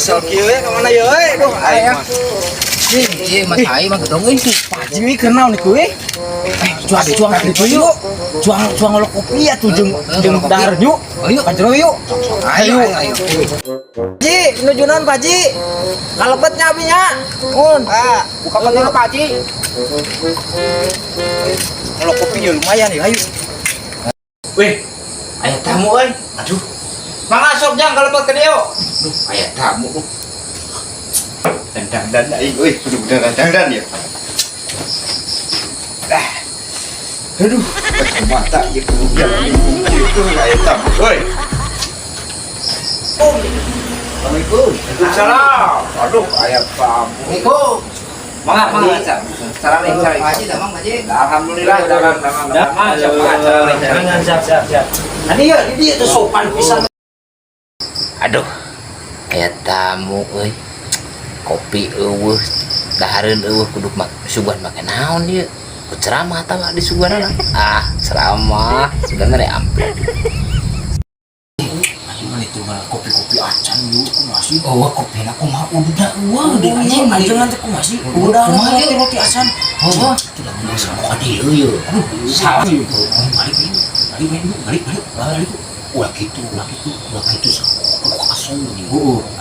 asal kieu we ka mana ye euy? Duh aya. Ieu mah ai mah gedong ini. Paji we keur naon ieu we? Cuang itu yuk. Cuang lo kopi ya tuh jeung dahar yuk. Ayo Kajero yuk. ayo. Ji, nujunan Pak Ji. Kalebetnya abinya. Mun. Buka dulu Pak Haji. Kalau kopi ya lumayan ya, ayo. Weh, aya tamu euy. Aduh. Mangga sok jang kalebet ke dieu. Duh, aya tamu. Dan aing euy, bener-bener dan ya. Aduh, mata ieu kemudian itu aya tamu. Woi. Assalamualaikum. Waalaikumsalam. Aduh, aya tamu. Assalamualaikum. Mangga. Salam Pak Haji, damang Pak Haji. Alhamdulillah, Siap. Tadi ya, di dia tuh sopan pisan. Aduh. Aya tamu euy. Kopi eueuh, dahareun eueuh kudu suguhan make naon ieu? Ceramah atawa di suguhan lah. Ceramah sebenarnya amplop. Itu mah kopi-kopi acan yuk masih. Oh, kopi aku mah udah deh Anjing anjing aku masih. Udah roti acan. Oh, tidak masalah kadi euy. Aduh, salah. Balik. Ulah gitu. Aku asong nih.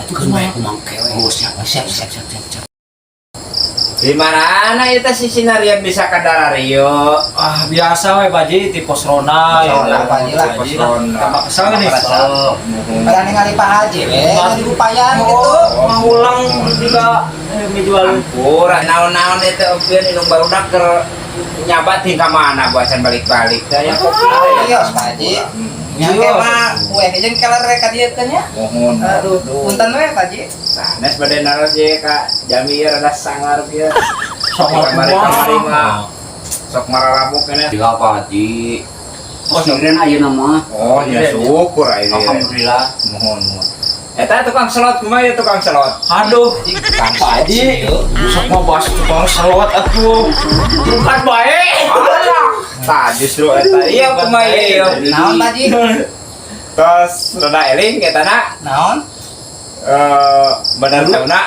Itu kan bae aku mangkewe. Siap. Di mana eta si Sinarian bisa ka Darario? Biasa we Pak Ji di pos Rona ya. Pak Ji lah. Tambah kesel nih. Pada ningali Pak Haji we, tadi upayan gitu. Mau ulang juga menjual. Ampura naon-naon eta opieun inung barudak keur nyabat ka mana buacan balik-balik teh ya. Iya, Pak Haji. Nyangke mah kue jeung keler ka dieu teh nya. Mohon. Aduh, punten we Pak Haji. Sanes bade naros je ka Jamir rada sangar kieu. Sangar kamari mah. Sok mararabuk keneh. Iya Pak Haji. Oh, sireun ayeuna mah. Oh, ya syukur ayeuna. Alhamdulillah. Mohon. Eta tukang selot kumaha ya tukang selot? Aduh, Kang Pak Haji. Sok mau bahas tukang selot atuh. Bukan bae. Tah justru eta ieu kumaha ieu. Naon Pak Haji? Tos rada eling eta na. Naon? Bener sauna.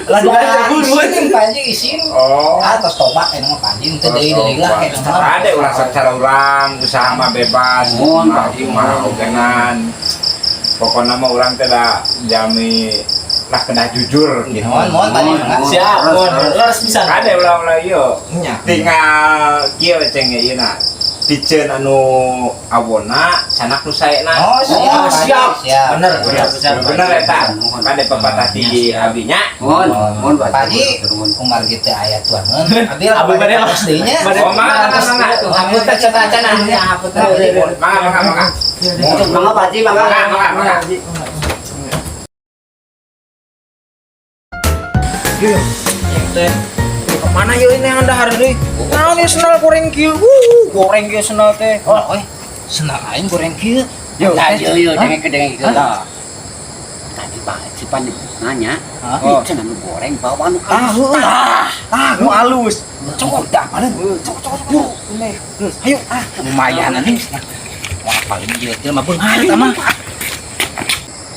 Lagi Isin Pak Haji isin. Oh. Tos tobat anu mah Pak Haji teu deui lah kayak Ada ulah secara urang usaha mah bebas. Mohon Pak Haji mah ogengan. Pokoknya mah urang teh da jami lah kena jujur gitu. Mohon Pak Haji. Siap, harus bisa. Ada ulah ieu. Nya. Tinggal kieu ceng ieu piceun anu awona sanak nu saena. Oh, siap. Bener. Bener eta. Kade pepatah ti abinya. Mohon Pak Haji, umar gitu aya tuangan. Abi bade lah. pastinya. Oh, mangga. Hamput teh cita-cita hamput teh. Mangga. Mangga Pak Haji, mangga. Teh. Mana yuk ini yang dahar deui? Naon ieu senal goreng kieu? Goreng kieu senal teh. Oh, senang aing goreng kieu. Yo, dengeng kieu. Tadi Pak Haji pan nanya, "Ih, cenah nu goreng bawa anu Nu alus. Cokot dah paling. Cokot. Ayo. Lumayan nih. Wah, paling ieu teh mah beungat mah.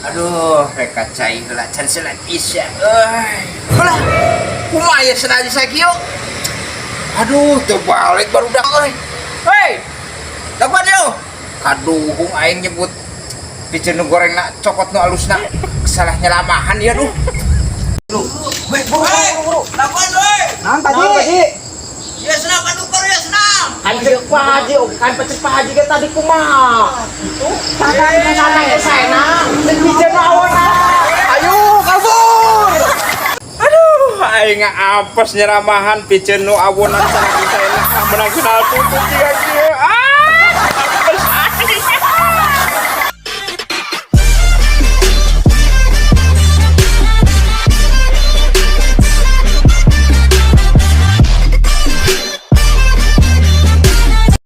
Aduh, reka cai heula can salat isya. Heula. Kumaha ieu senal sakieu? Aduh, teu balik barudak euy. Hei. Dapat yo. Aduh, aing nyebut piceun nu gorengna cokot nu alusna. Salah nyelamahan ya duh. Weh, buru. Dapat euy. Naon Pak Haji? Ya senal kadukar ya senal. Kan cek Pak Haji, kan pecek Pak Haji ge tadi kumaha? Sanang ke sana. Deuk pijeun awona. Ayo, kabur. Aduh, aing apes nyeramahan piceun nu awonan sanak saena menang kenal tutut jiga